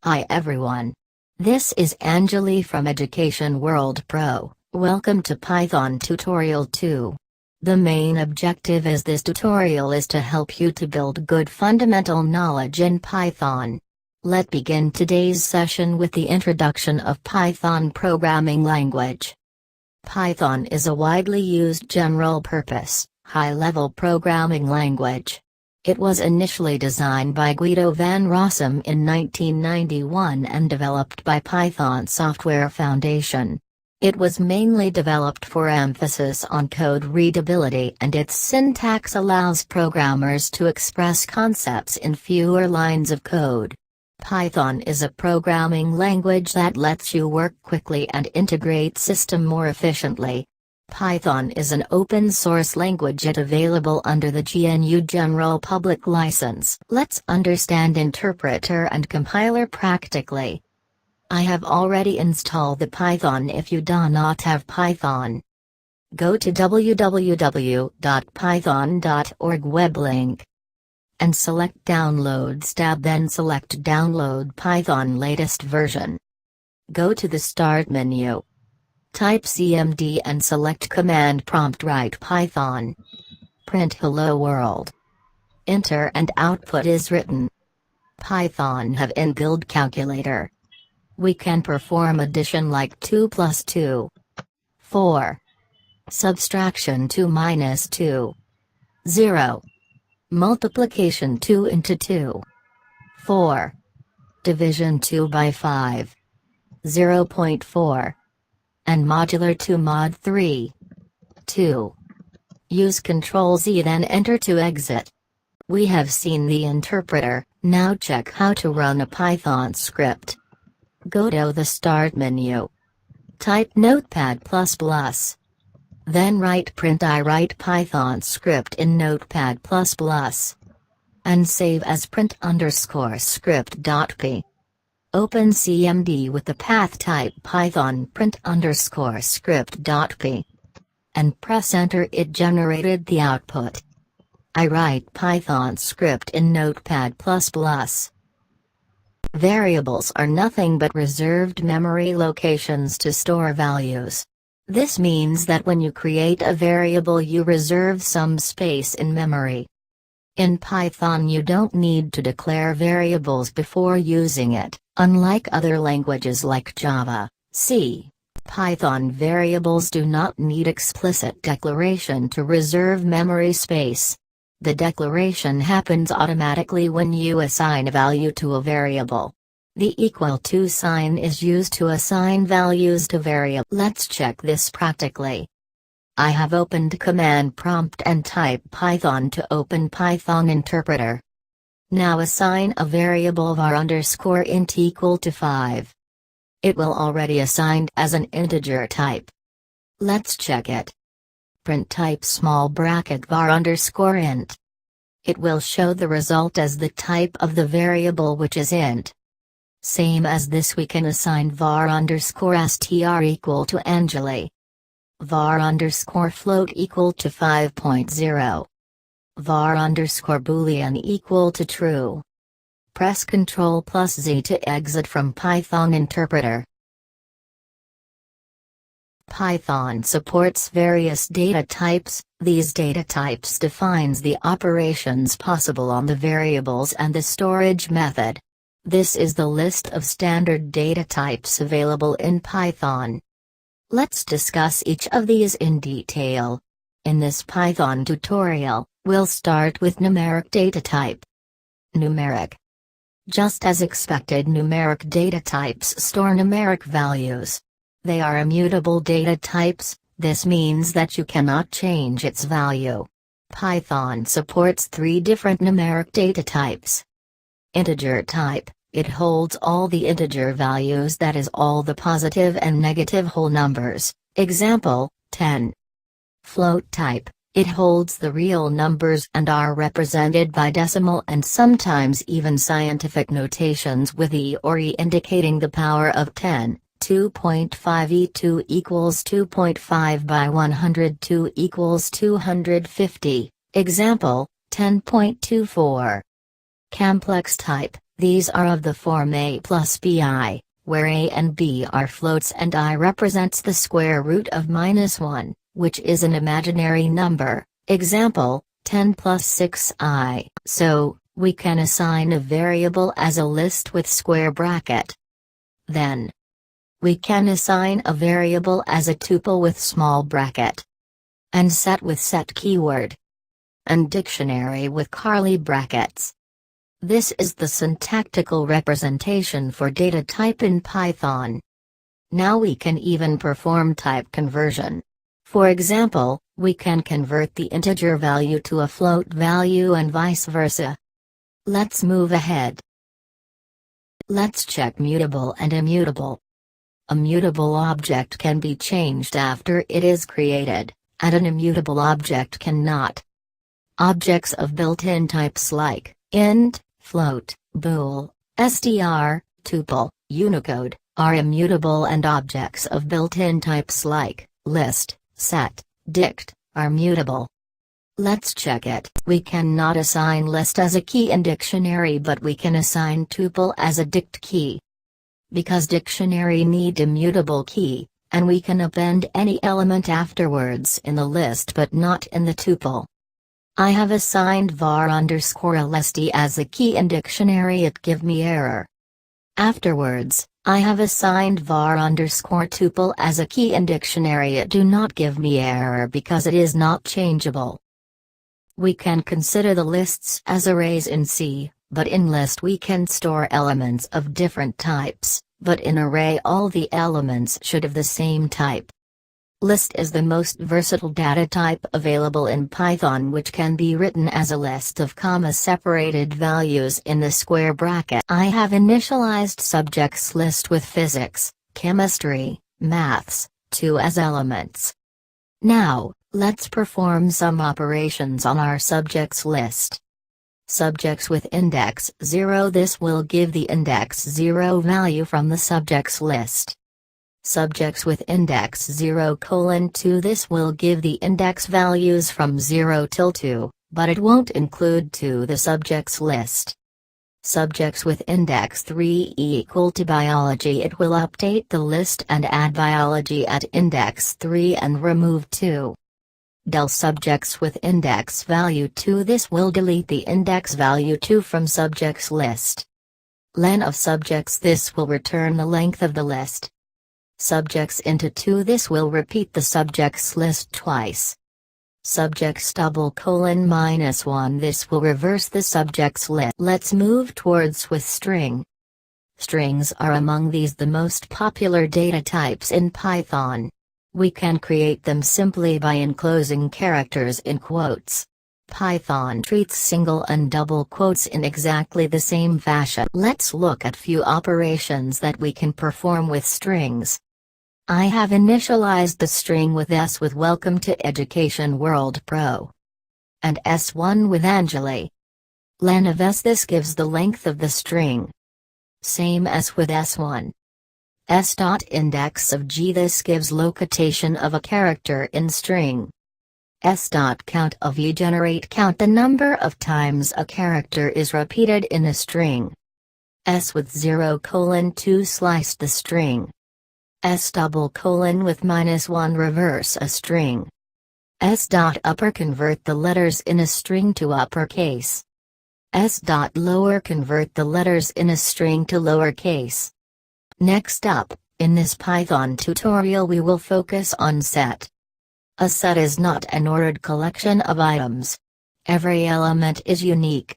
Hi everyone. This is Anjali from Education World Pro. Welcome to Python Tutorial 2. The main objective is this tutorial is to help you to build good fundamental knowledge in Python. Let's begin today's session with the introduction of Python programming language. Python is a widely used general-purpose, high-level programming language. It was initially designed by Guido van Rossum in 1991 and developed by Python Software Foundation. It was mainly developed for emphasis on code readability, and its syntax allows programmers to express concepts in fewer lines of code. Python is a programming language that lets you work quickly and integrate systems more efficiently. Python is an open-source language available under the GNU General Public License. Let's understand interpreter and compiler practically. I have already installed the Python. If you do not have Python, go to www.python.org web link and select Downloads tab, then select Download Python latest version. Go to the Start menu. Type cmd and select command prompt, write Python. Print hello world. Enter and output is written. Python have inbuilt calculator. We can perform addition like 2 plus 2. 4. Subtraction 2 minus 2. 0. Multiplication 2 into 2. 4. Division 2 by 5. 0.4. And modular 2 mod 3. 2. Use Ctrl+Z then enter to exit. We have seen the interpreter, now check how to run a Python script. Go to the Start menu. Type Notepad++. Then write print I write Python script in Notepad++. And save as print_script.py. Open cmd with the path type Python print_script.py. And press enter. It generated the output. I write Python script in Notepad++. Variables are nothing but reserved memory locations to store values. This means that when you create a variable you reserve some space in memory. In Python you don't need to declare variables before using it. Unlike other languages like Java, C, Python variables do not need explicit declaration to reserve memory space. The declaration happens automatically when you assign a value to a variable. The equal to sign is used to assign values to variables. Let's check this practically. I have opened command prompt and type Python to open Python interpreter. Now assign a variable var_int equal to 5. It will already assigned as an integer type. Let's check it. Print type small bracket var_int. It will show the result as the type of the variable, which is int. Same as this, we can assign var_str equal to Anjali. var_float equal to 5.0. var_boolean equal to true. Press Ctrl+Z to exit from Python interpreter. Python supports various data types. These data types defines the operations possible on the variables and the storage method. This is the list of standard data types available in Python. Let's discuss each of these in detail. In this Python tutorial, we'll start with numeric data type. Numeric. Just as expected, numeric data types store numeric values. They are immutable data types. This means that you cannot change its value. Python supports 3 different numeric data types. Integer type. It holds all the integer values, that is all the positive and negative whole numbers, example, 10. Float type. It holds the real numbers and are represented by decimal and sometimes even scientific notations with e or e indicating the power of 10. 2.5 e2 equals 2.5 by 102 equals 250, example, 10.24. Complex type. These are of the form a plus bi, where a and b are floats and I represents the square root of -1, which is an imaginary number, example, 10 plus 6i. So, we can assign a variable as a list with square bracket. Then, we can assign a variable as a tuple with small bracket. And set with set keyword. And dictionary with curly brackets. This is the syntactical representation for data type in Python. Now we can even perform type conversion. For example, we can convert the integer value to a float value and vice versa. Let's move ahead. Let's check mutable and immutable. A mutable object can be changed after it is created, and an immutable object cannot. Objects of built-in types like int, float, bool, str, tuple, Unicode, are immutable, and objects of built-in types like list, set, dict, are mutable. Let's check it. We cannot assign list as a key in dictionary, but we can assign tuple as a dict key. Because dictionary need immutable key, and we can append any element afterwards in the list but not in the tuple. I have assigned var_lst as a key in dictionary, it give me error. Afterwards, I have assigned var_tuple as a key in dictionary, it do not give me error because it is not changeable. We can consider the lists as arrays in C, but in list we can store elements of different types, but in array all the elements should have the same type. List is the most versatile data type available in Python, which can be written as a list of comma-separated values in the square bracket. I have initialized subjects list with physics, chemistry, maths, 2 as elements. Now, let's perform some operations on our subjects list. Subjects with index 0, this will give the index 0 value from the subjects list. Subjects with index 0:2, this will give the index values from 0 till 2, but it won't include 2 the subjects list. Subjects with index 3 equal to biology, it will update the list and add biology at index 3 and remove 2. Del subjects with index value 2, this will delete the index value 2 from subjects list. Len of subjects, this will return the length of the list. Subjects into 2, this will repeat the subjects list twice. Subjects :-1, this will reverse the subjects list. Let's move towards with string. Strings are among these the most popular data types in Python. We can create them simply by enclosing characters in quotes. Python treats single and double quotes in exactly the same fashion. Let's look at few operations that we can perform with strings. I have initialized the string with S with Welcome to Education World Pro. And S1 with Anjali. Len of S, this gives the length of the string. Same as with S1. S.index of G, this gives location of a character in string. S.count of E, generate count the number of times a character is repeated in a string. S with 0:2 slice the string. S with -1 reverse a string. S.upper convert the letters in a string to uppercase. S.lower convert the letters in a string to lowercase. Next up, in this Python tutorial we will focus on set. A set is not an ordered collection of items. Every element is unique.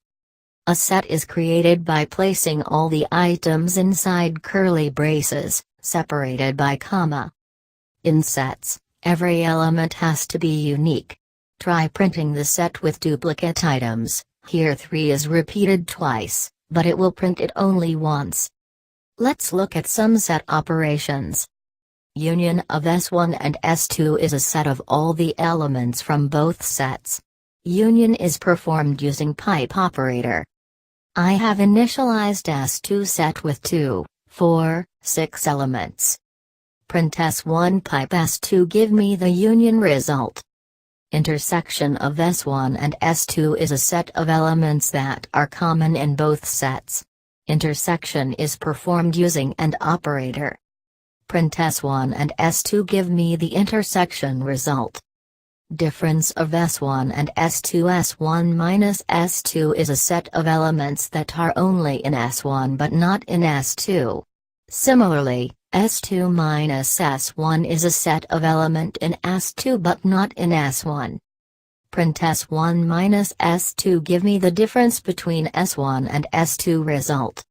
A set is created by placing all the items inside curly braces, separated by comma. In sets, every element has to be unique. Try printing the set with duplicate items. Here 3 is repeated twice, but it will print it only once. Let's look at some set operations. Union of S1 and S2 is a set of all the elements from both sets. Union is performed using pipe operator. I have initialized S2 set with 2, 4, 6 elements. Print S1 pipe S2 give me the union result. Intersection of S1 and S2 is a set of elements that are common in both sets. Intersection is performed using AND operator. Print S1 and S2 give me the intersection result. Difference of S1 and S2. S1 minus S2 is a set of elements that are only in S1 but not in S2. Similarly, S2 minus S1 is a set of element in S2 but not in S1. Print S1 minus S2 give me the difference between S1 and S2 result.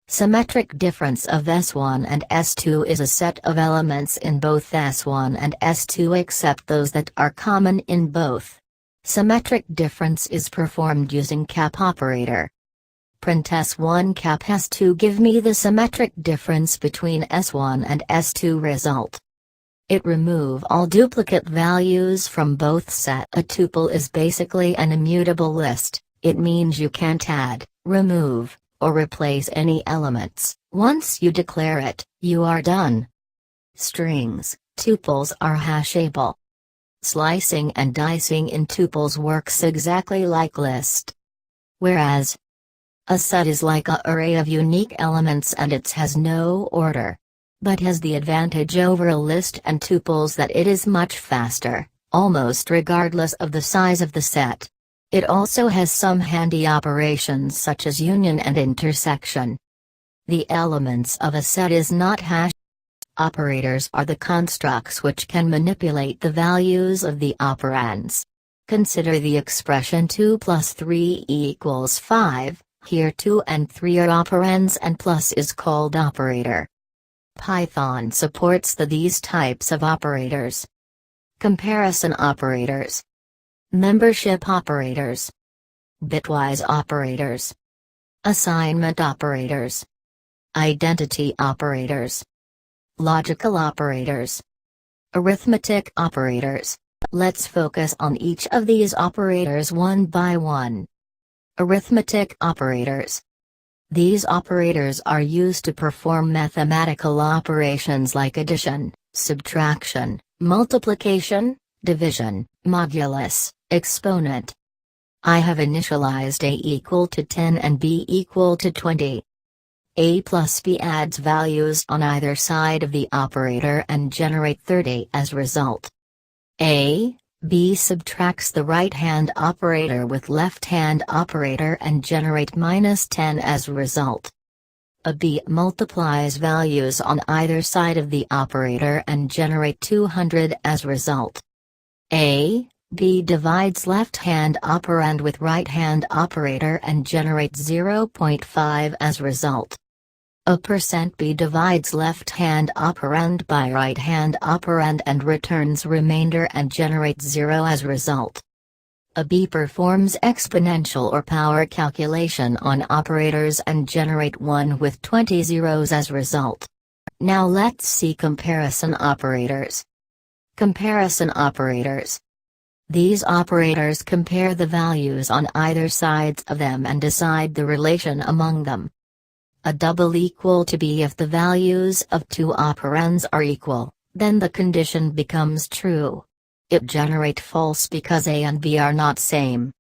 Symmetric difference of S1 and S2 is a set of elements in both S1 and S2 except those that are common in both. Symmetric difference is performed using cap operator. Print S1 cap S2 give me the symmetric difference between S1 and S2 result. It remove all duplicate values from both set. A tuple is basically an immutable list. It means you can't add, remove, or replace any elements. Once you declare it, you are done. Strings, tuples are hashable. Slicing and dicing in tuples works exactly like list. Whereas a set is like an array of unique elements and it has no order. But has the advantage over a list and tuples that it is much faster, almost regardless of the size of the set. It also has some handy operations such as union and intersection. The elements of a set is not hash. Operators are the constructs which can manipulate the values of the operands. Consider the expression 2 plus 3 equals 5, here 2 and 3 are operands and plus is called operator. Python supports these types of operators. Comparison operators. Membership operators. Bitwise operators. Assignment operators. Identity operators. Logical operators. Arithmetic operators. Let's focus on each of these operators one by one. Arithmetic operators. These operators are used to perform mathematical operations like addition, subtraction, multiplication, division, modulus, exponent. I have initialized a equal to 10 and b equal to 20. A plus b adds values on either side of the operator and generate 30 as result. B subtracts the right-hand operator with left-hand operator and generate minus 10 as result. B multiplies values on either side of the operator and generate 200 as result. B divides left-hand operand with right-hand operator and generate 0.5 as result. %B divides left-hand operand by right-hand operand and returns remainder and generates 0 as result. B performs exponential or power calculation on operators and generate 1 with 20 zeros as result. Now let's see comparison operators. Comparison operators. These operators compare the values on either sides of them and decide the relation among them. A double equal to b if the values of two operands are equal, then the condition becomes true. It generate false because a and b are not same.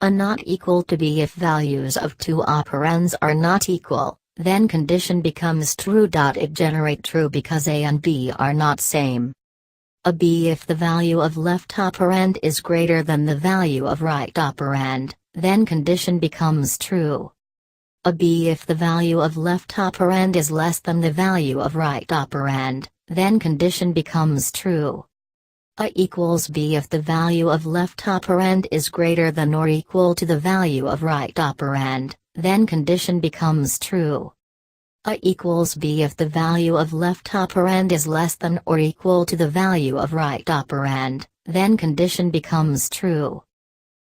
A not equal to b if values of two operands are not equal, then condition becomes true. It generate true because a and b are not same. A b if the value of left operand is greater than the value of right operand, then condition becomes true. A b if the value of left operand is less than the value of right operand, then condition becomes true. A equals b if the value of left operand is greater than or equal to the value of right operand, then condition becomes true. A equals b if the value of left operand is less than or equal to the value of right operand, then condition becomes true.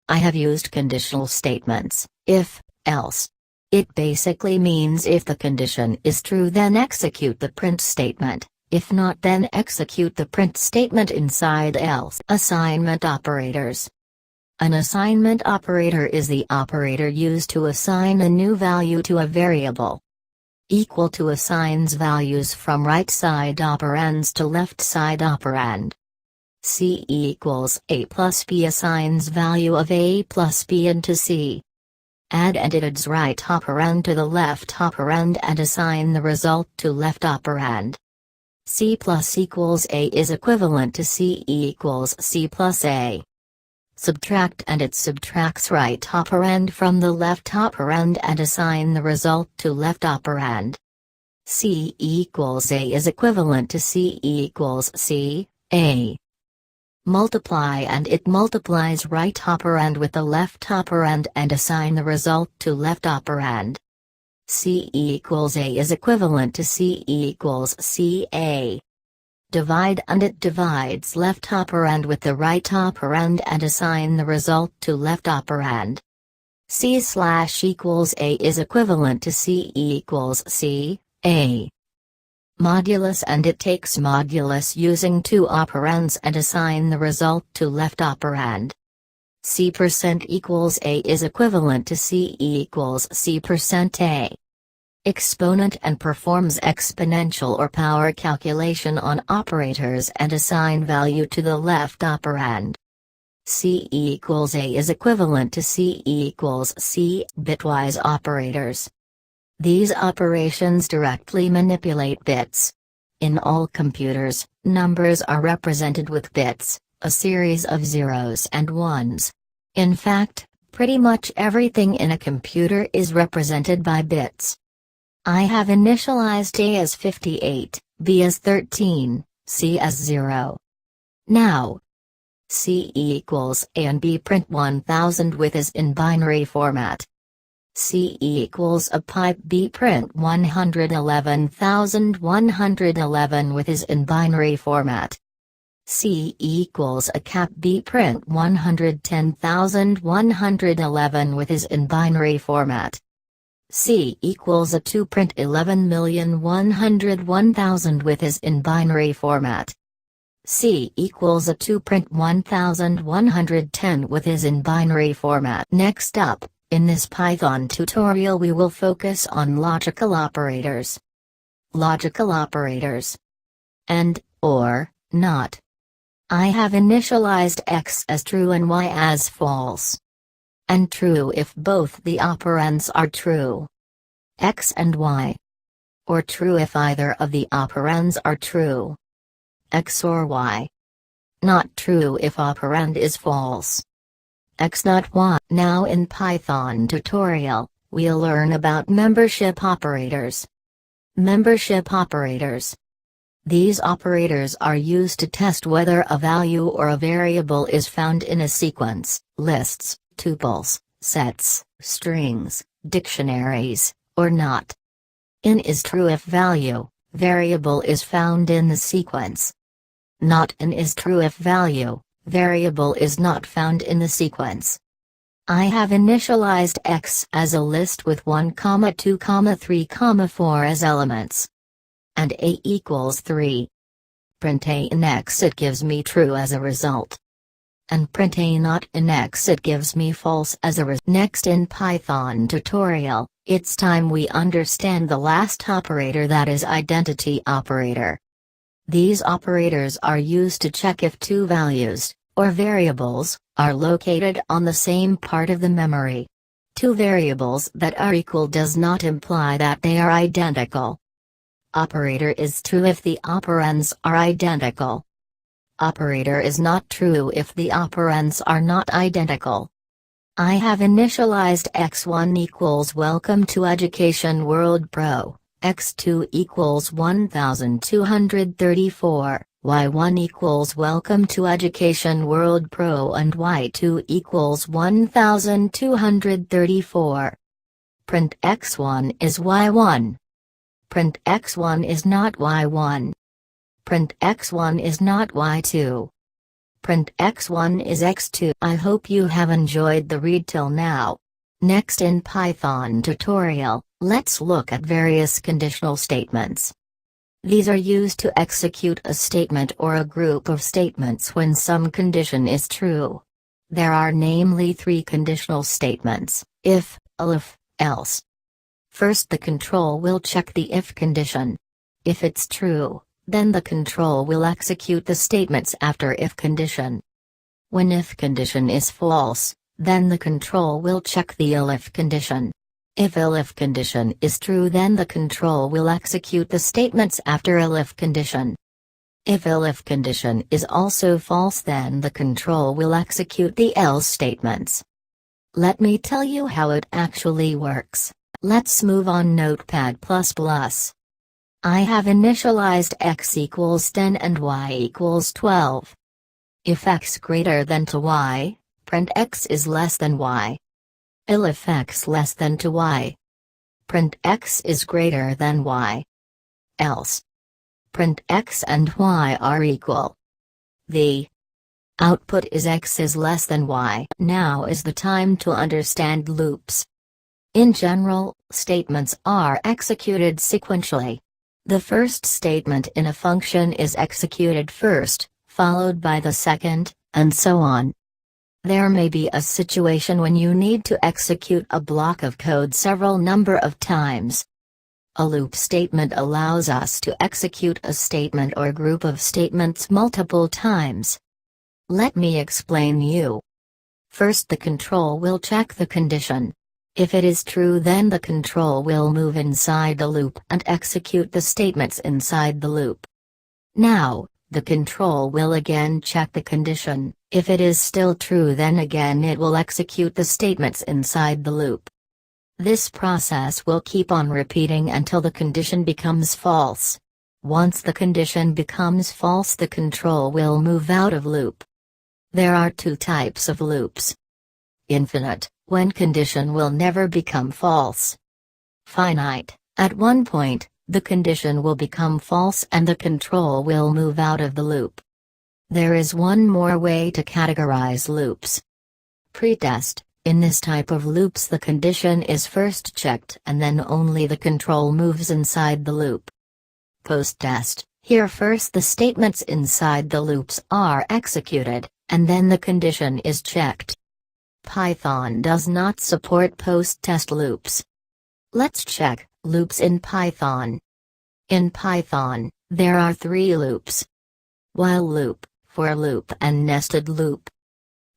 I have used conditional statements, if, else. It basically means if the condition is true then execute the print statement, if not then execute the print statement inside else. Assignment operators. An assignment operator is the operator used to assign a new value to a variable. Equal to assigns values from right side operands to left side operand. C equals A plus B assigns value of A plus B into C. Add its right operand to the left operand and assign the result to left operand. C plus equals A is equivalent to C equals C plus A. Subtract and it subtracts right operand from the left operand and assign the result to left operand. C equals A is equivalent to C equals C, A. Multiply and it multiplies right operand with the left operand and assign the result to left operand. C equals A is equivalent to C equals C, A. Divide and it divides left operand with the right operand and assign the result to left operand. C slash equals A is equivalent to C equals C, A. Modulus and it takes modulus using two operands and assign the result to left operand. C percent equals A is equivalent to C equals C percent A. Exponent and performs exponential or power calculation on operators and assign value to the left operand. C equals A is equivalent to C equals C bitwise operators. These operations directly manipulate bits. In all computers, numbers are represented with bits, a series of zeros and ones. In fact, pretty much everything in a computer is represented by bits. I have initialized A as 58, B as 13, C as 0. Now, C equals A and B print 1000 with is in binary format. C equals a pipe B print 111,111 with is in binary format. C equals a cap B print 110,111 with is in binary format. C equals a 2 print 11,101,000 with is in binary format. C equals a 2 print 1,110 with is in binary format. Next up, in this Python tutorial we will focus on logical operators. Logical operators. And, or, not. I have initialized X as true and Y as false. And true if both the operands are true. X and Y. Or true if either of the operands are true. X or Y. Not true if operand is false. X not Y. Now in Python tutorial, we'll learn about membership operators. Membership operators. These operators are used to test whether a value or a variable is found in a sequence, lists, tuples, sets, strings, dictionaries, or not. In is true if value, variable is found in the sequence. Not in is true if value, variable is not found in the sequence. I have initialized X as a list with 1, 2, 3, 4 as elements. And A equals 3. Print A in X it gives me true as a result. And print A not in X it gives me false as a result. Next in Python tutorial, it's time we understand the last operator, that is identity operator. These operators are used to check if two values, or variables, are located on the same part of the memory. Two variables that are equal does not imply that they are identical. Operator is true if the operands are identical. Operator is not true if the operands are not identical. I have initialized x1 equals Welcome to Education World Pro, x2 equals 1234, y1 equals Welcome to Education World Pro and y2 equals 1234. Print x1 is y1. Print x1 is not y1. Print x1 is not y2. Print x1 is x2. I hope you have enjoyed the read till now. Next in Python tutorial, let's look at various conditional statements. These are used to execute a statement or a group of statements when some condition is true. There are namely three conditional statements: if, elif, else. First, the control will check the if condition. If it's true, then the control will execute the statements after if condition. When if condition is false, Then the control will check the elif condition. If elif condition is true, then the control will execute the statements after elif condition. If elif condition is also false, then the control will execute the else statements. Let me tell you how it actually works. Let's move on Notepad++. I have initialized x equals 10 and y equals 12. If x greater than to y, print x is less than y. If x less than to y, print x is greater than y. Else, print x and y are equal. The output is x is less than y. Now is the time to understand loops. In general, statements are executed sequentially. The first statement in a function is executed first, followed by the second, and so on. There may be a situation when you need to execute a block of code several number of times. A loop statement allows us to execute a statement or group of statements multiple times. Let me explain you. First, the control will check the condition. If it is true, then the control will move inside the loop and execute the statements inside the loop. Now, the control will again check the condition. If it is still true, then again it will execute the statements inside the loop. This process will keep on repeating until the condition becomes false. Once the condition becomes false, the control will move out of loop. There are two types of loops. Infinite, when condition will never become false. Finite, at one point, the condition will become false and the control will move out of the loop. There is one more way to categorize loops. Pretest. In this type of loops, the condition is first checked and then only the control moves inside the loop. Post-test. Here first the statements inside the loops are executed, and then the condition is checked. Python does not support post-test loops. Let's check loops in Python. In Python, there are three loops: while loop, for loop, and nested loop.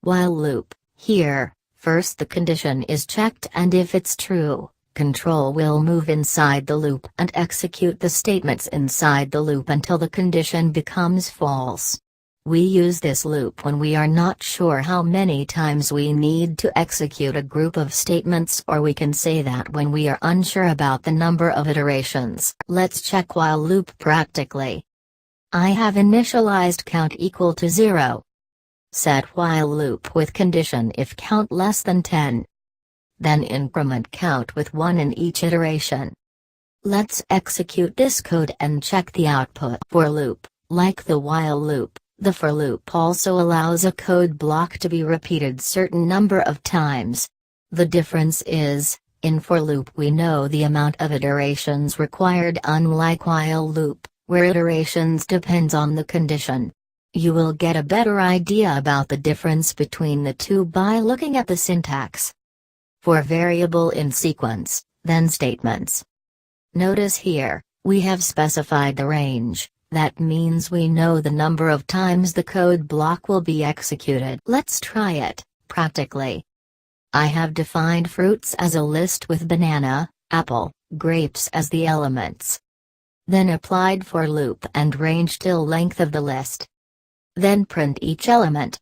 While loop, here, first the condition is checked, and if it's true, control will move inside the loop and execute the statements inside the loop until the condition becomes false. We use this loop when we are not sure how many times we need to execute a group of statements, or we can say that when we are unsure about the number of iterations. Let's check while loop practically. I have initialized count equal to 0. Set while loop with condition if count less than 10. Then increment count with 1 in each iteration. Let's execute this code and check the output. For loop, like the while loop, the for loop also allows a code block to be repeated certain number of times. The difference is, in for loop we know the amount of iterations required, unlike while loop, where iterations depends on the condition. You will get a better idea about the difference between the two by looking at the syntax. For variable in sequence, then statements. Notice here, we have specified the range. That means we know the number of times the code block will be executed. Let's try it, practically. I have defined fruits as a list with banana, apple, grapes as the elements. Then applied for loop and range till length of the list. Then print each element.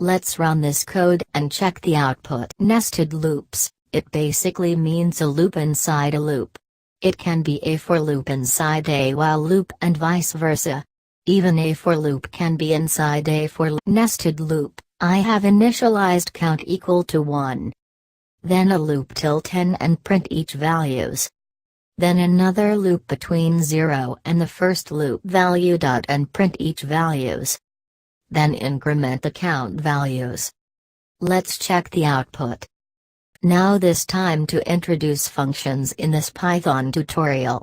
Let's run this code and check the output. Nested loops, it basically means a loop inside a loop. It can be a for loop inside a while loop and vice versa. Even a for loop can be inside a for loop. Nested loop, I have initialized count equal to 1. Then a loop till 10 and print each values. Then another loop between 0 and the first loop value dot and print each values. Then increment the count values. Let's check the output. Now this time to introduce functions in this Python tutorial.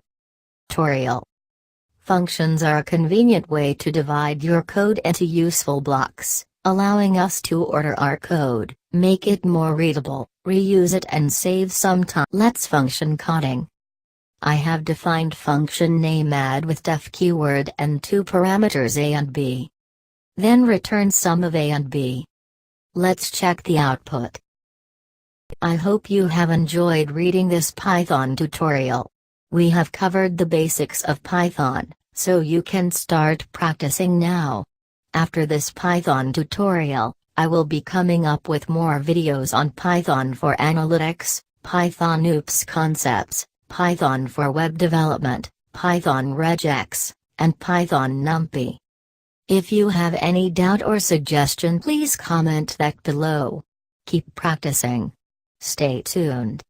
Functions are a convenient way to divide your code into useful blocks, allowing us to order our code, make it more readable, reuse it and save some time. Let's function coding. I have defined function name add with def keyword and two parameters a and b. Then return sum of a and b. Let's check the output. I hope you have enjoyed reading this Python tutorial. We have covered the basics of Python, so you can start practicing now. After this Python tutorial, I will be coming up with more videos on Python for analytics, Python OOPS concepts, Python for web development, Python regex, and Python NumPy. If you have any doubt or suggestion, please comment that below. Keep practicing. Stay tuned.